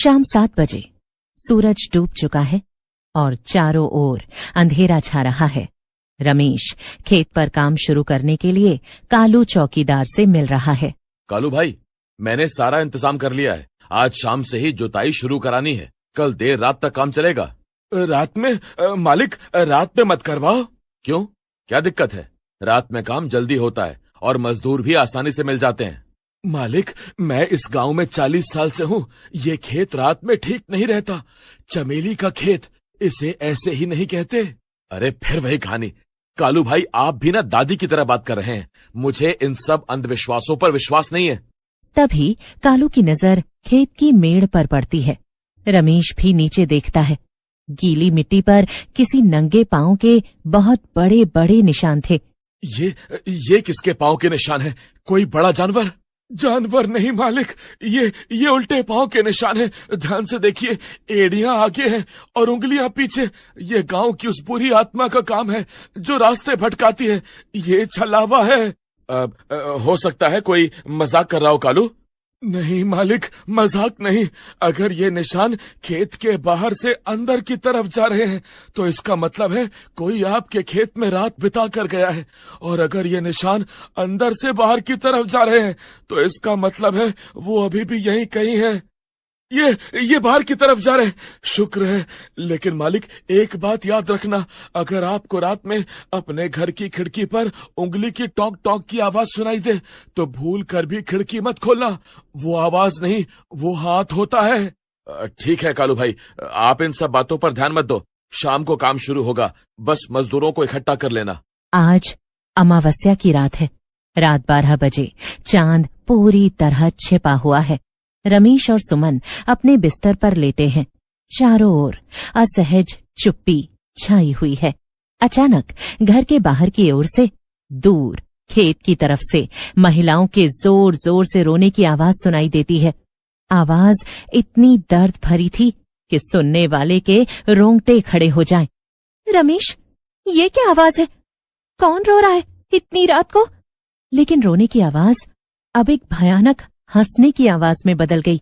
शाम 7 बजे सूरज डूब चुका है और चारों ओर अंधेरा छा रहा है। रमेश खेत पर काम शुरू करने के लिए कालू चौकीदार से मिल रहा है। कालू भाई, मैंने सारा इंतजाम कर लिया है। आज शाम से ही जुताई शुरू करानी है। कल देर रात तक काम चलेगा। रात में? मालिक, रात में मत करवाओ। क्यों, क्या दिक्कत है? रात में काम जल्दी होता है और मजदूर भी आसानी से मिल जाते हैं। मालिक, मैं इस गांव में 40 साल से हूँ। ये खेत रात में ठीक नहीं रहता। चमेली का खेत, इसे ऐसे ही नहीं कहते। अरे फिर वही कहानी। कालू भाई, आप भी ना दादी की तरह बात कर रहे हैं। मुझे इन सब अंधविश्वासों पर विश्वास नहीं है। तभी कालू की नजर खेत की मेड़ पर पड़ती है। रमेश भी नीचे देखता है। गीली मिट्टी पर किसी नंगे पांव के बहुत बड़े बड़े निशान थे। ये किसके पांव के निशान है? कोई बड़ा जानवर? जानवर नहीं मालिक, ये उल्टे पांव के निशान है। ध्यान से देखिए, एड़ियां आगे हैं और उंगलियां पीछे। ये गांव की उस बुरी आत्मा का काम है जो रास्ते भटकाती है। ये छलावा है। हो सकता है कोई मजाक कर रहा हो कालू। नहीं मालिक, मजाक नहीं। अगर ये निशान खेत के बाहर से अंदर की तरफ जा रहे हैं तो इसका मतलब है कोई आपके खेत में रात बिता कर गया है। और अगर ये निशान अंदर से बाहर की तरफ जा रहे हैं तो इसका मतलब है वो अभी भी यहीं कहीं है। ये बाहर की तरफ जा रहे हैं। शुक्र है। लेकिन मालिक, एक बात याद रखना, अगर आपको रात में अपने घर की खिड़की पर उंगली की टॉक टॉक की आवाज सुनाई दे तो भूल कर भी खिड़की मत खोलना। वो आवाज नहीं, वो हाथ होता है। ठीक है कालू भाई, आप इन सब बातों पर ध्यान मत दो। शाम को काम शुरू होगा, बस मजदूरों को इकट्ठा कर लेना। आज अमावस्या की रात है। रात 12 बजे चांद पूरी तरह छिपा हुआ है। रमेश और सुमन अपने बिस्तर पर लेटे हैं। चारों ओर असहज चुप्पी छाई हुई है। अचानक घर के बाहर की ओर से दूर खेत की तरफ से महिलाओं के जोर जोर से रोने की आवाज सुनाई देती है। आवाज इतनी दर्द भरी थी कि सुनने वाले के रोंगटे खड़े हो जाएं। रमेश, ये क्या आवाज है? कौन रो रहा है इतनी रात को? लेकिन रोने की आवाज अब एक भयानक हंसने की आवाज में बदल गई,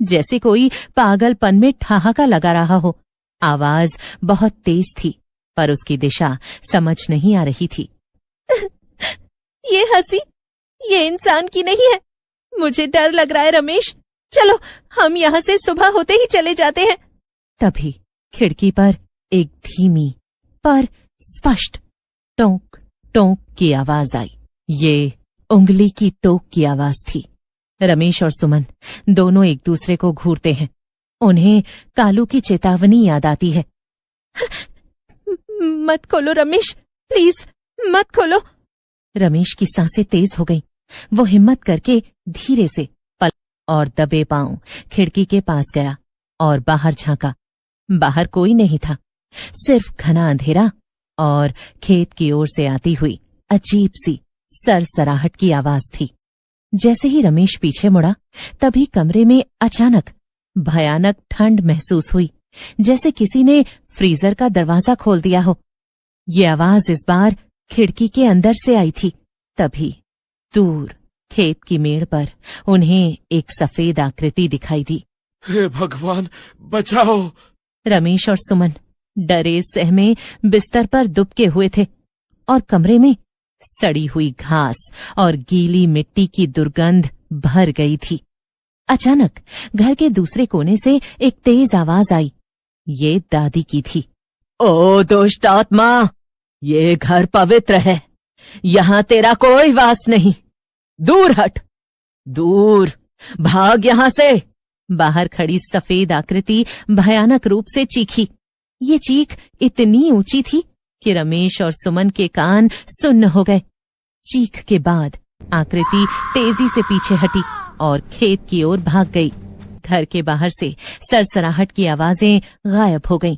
जैसे कोई पागलपन में ठहाका लगा रहा हो। आवाज बहुत तेज थी पर उसकी दिशा समझ नहीं आ रही थी। ये हंसी, ये इंसान की नहीं है। मुझे डर लग रहा है रमेश। चलो हम यहाँ से सुबह होते ही चले जाते हैं। तभी खिड़की पर एक धीमी पर स्पष्ट टोंक टोंक की आवाज आई। ये उंगली की टोक की आवाज थी। रमेश और सुमन दोनों एक दूसरे को घूरते हैं। उन्हें कालू की चेतावनी याद आती है। मत खोलो रमेश, प्लीज मत खोलो। रमेश की सांसें तेज हो गईं। वो हिम्मत करके धीरे से पल और दबे पांव खिड़की के पास गया और बाहर झांका। बाहर कोई नहीं था, सिर्फ घना अंधेरा और खेत की ओर से आती हुई अजीब सी सरसराहट की आवाज थी। जैसे ही रमेश पीछे मुड़ा तभी कमरे में अचानक भयानक ठंड महसूस हुई, जैसे किसी ने फ्रीजर का दरवाजा खोल दिया हो। ये आवाज इस बार खिड़की के अंदर से आई थी। तभी दूर खेत की मेड़ पर उन्हें एक सफेद आकृति दिखाई दी। हे भगवान, बचाओ! रमेश और सुमन डरे सहमे बिस्तर पर दुबके हुए थे और कमरे में सड़ी हुई घास और गीली मिट्टी की दुर्गंध भर गई थी। अचानक घर के दूसरे कोने से एक तेज आवाज आई। ये दादी की थी। ओ दुष्ट आत्मा, ये घर पवित्र है, यहाँ तेरा कोई वास नहीं। दूर हट, दूर भाग यहाँ से। बाहर खड़ी सफेद आकृति भयानक रूप से चीखी। ये चीख इतनी ऊंची थी कि रमेश और सुमन के कान सुन्न हो गए। चीख के बाद आकृति तेजी से पीछे हटी और खेत की ओर भाग गई। घर के बाहर से सरसराहट की आवाजें गायब हो गईं।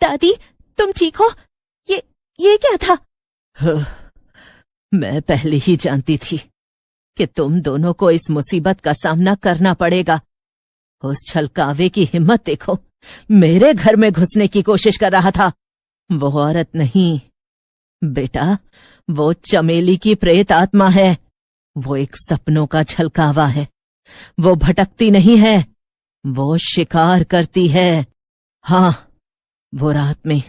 दादी, तुम ठीक हो? ये क्या था? मैं पहले ही जानती थी कि तुम दोनों को इस मुसीबत का सामना करना पड़ेगा। उस छलकावे की हिम्मत देखो, मेरे घर में घुसने की कोशिश कर रहा था। वो औरत नहीं बेटा, वो चमेली की प्रेत आत्मा है। वो एक सपनों का छलकावा है। वो भटकती नहीं है, वो शिकार करती है। हाँ, वो रात में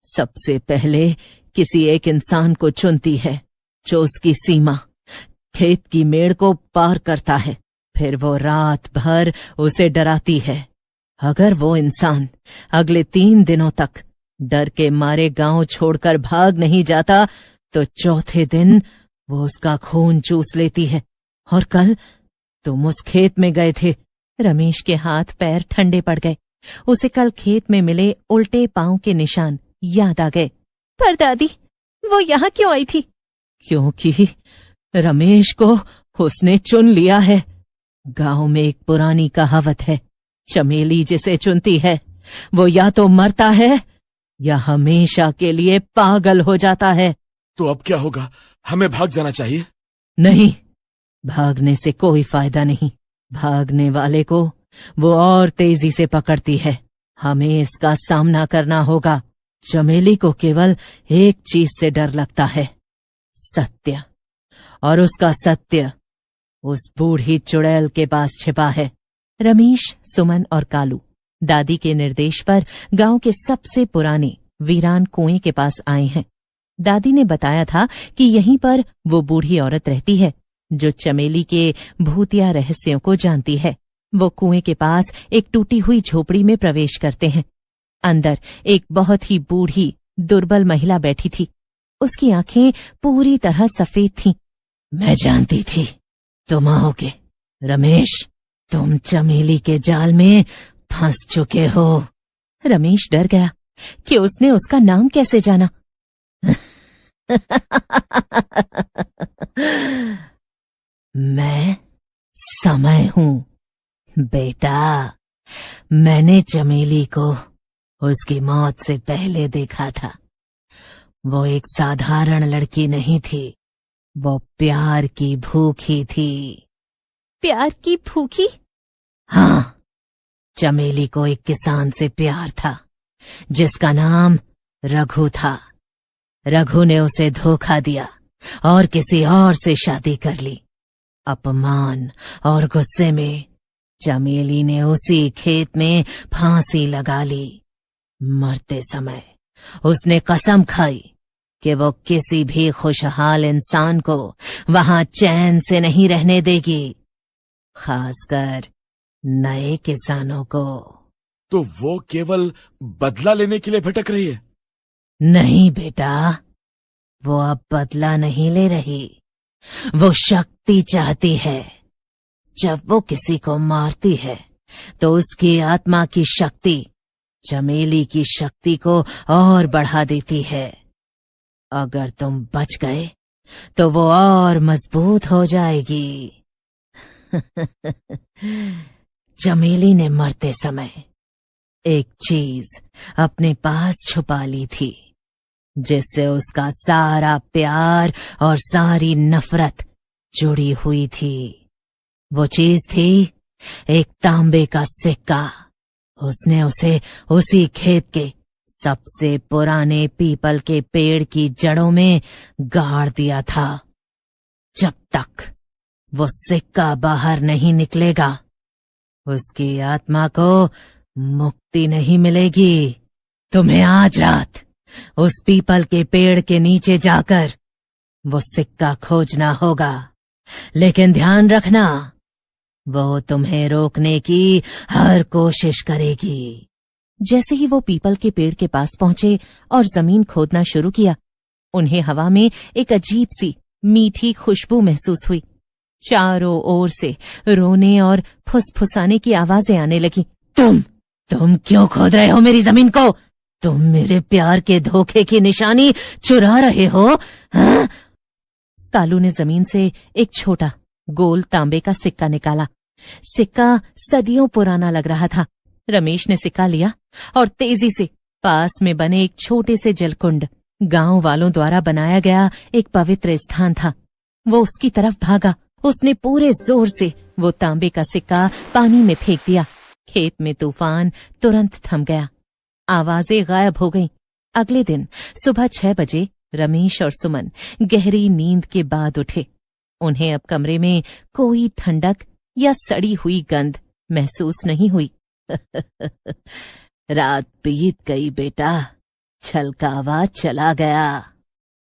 सबसे पहले किसी एक इंसान को चुनती है जो उसकी सीमा, खेत की मेड़ को पार करता है। फिर वो रात भर उसे डराती है। अगर वो इंसान अगले 3 दिनों तक डर के मारे गांव छोड़कर भाग नहीं जाता तो चौथे दिन वो उसका खून चूस लेती है। और कल तुम उस खेत में गए थे। रमेश के हाथ पैर ठंडे पड़ गए। उसे कल खेत में मिले उल्टे पांव के निशान याद आ गए। पर दादी, वो यहाँ क्यों आई थी? क्योंकि रमेश को उसने चुन लिया है। गांव में एक पुरानी कहावत है, चमेली जिसे चुनती है वो या तो मरता है या हमेशा के लिए पागल हो जाता है। तो अब क्या होगा? हमें भाग जाना चाहिए? नहीं, भागने से कोई फायदा नहीं। भागने वाले को वो और तेजी से पकड़ती है। हमें इसका सामना करना होगा। चमेली को केवल एक चीज से डर लगता है, सत्य। और उसका सत्य उस बूढ़ी चुड़ैल के पास छिपा है। रमेश, सुमन और कालू दादी के निर्देश पर गांव के सबसे पुराने वीरान कुएं के पास आए हैं। दादी ने बताया था कि यहीं पर वो बूढ़ी औरत रहती है जो चमेली के भूतिया रहस्यों को जानती है। वो कुएं के पास एक टूटी हुई झोपड़ी में प्रवेश करते हैं। अंदर एक बहुत ही बूढ़ी दुर्बल महिला बैठी थी। उसकी आंखें पूरी तरह सफेद थीं। मैं जानती थी तुम आओगे रमेश, तुम चमेली के जाल में फंस चुके हो। रमेश डर गया कि उसने उसका नाम कैसे जाना। मैं समय हूं बेटा। मैंने चमेली को उसकी मौत से पहले देखा था। वो एक साधारण लड़की नहीं थी, वो प्यार की भूखी थी। प्यार की भूखी? हाँ, चमेली को एक किसान से प्यार था जिसका नाम रघु था। रघु ने उसे धोखा दिया और किसी और से शादी कर ली। अपमान और गुस्से में चमेली ने उसी खेत में फांसी लगा ली। मरते समय उसने कसम खाई कि वो किसी भी खुशहाल इंसान को वहां चैन से नहीं रहने देगी, खासकर नए किसानों को। तो वो केवल बदला लेने के लिए भटक रही है? नहीं बेटा, वो अब बदला नहीं ले रही, वो शक्ति चाहती है। जब वो किसी को मारती है तो उसकी आत्मा की शक्ति चमेली की शक्ति को और बढ़ा देती है। अगर तुम बच गए तो वो और मजबूत हो जाएगी। चमेली ने मरते समय एक चीज अपने पास छुपा ली थी जिससे उसका सारा प्यार और सारी नफरत जुड़ी हुई थी। वो चीज थी एक तांबे का सिक्का। उसने उसे उसी खेत के सबसे पुराने पीपल के पेड़ की जड़ों में गाड़ दिया था। जब तक वो सिक्का बाहर नहीं निकलेगा, उसकी आत्मा को मुक्ति नहीं मिलेगी। तुम्हें आज रात उस पीपल के पेड़ के नीचे जाकर वो सिक्का खोजना होगा, लेकिन ध्यान रखना, वो तुम्हें रोकने की हर कोशिश करेगी। जैसे ही वो पीपल के पेड़ के पास पहुंचे और जमीन खोदना शुरू किया, उन्हें हवा में एक अजीब सी मीठी खुशबू महसूस हुई। चारों ओर से रोने और फुसफुसाने की आवाजें आने लगी। तुम क्यों खोद रहे हो मेरी जमीन को? तुम मेरे प्यार के धोखे की निशानी चुरा रहे हो? हाँ? कालू ने जमीन से एक छोटा गोल तांबे का सिक्का निकाला। सिक्का सदियों पुराना लग रहा था। रमेश ने सिक्का लिया और तेजी से पास में बने एक छोटे से जलकुंड, गांव वालों द्वारा बनाया गया एक पवित्र स्थान था, वो उसकी तरफ भागा। उसने पूरे जोर से वो तांबे का सिक्का पानी में फेंक दिया। खेत में तूफान तुरंत थम गया। आवाजें गायब हो गईं। अगले दिन सुबह 6 बजे रमेश और सुमन गहरी नींद के बाद उठे। उन्हें अब कमरे में कोई ठंडक या सड़ी हुई गंध महसूस नहीं हुई। रात बीत गई बेटा, छलकावा चला गया।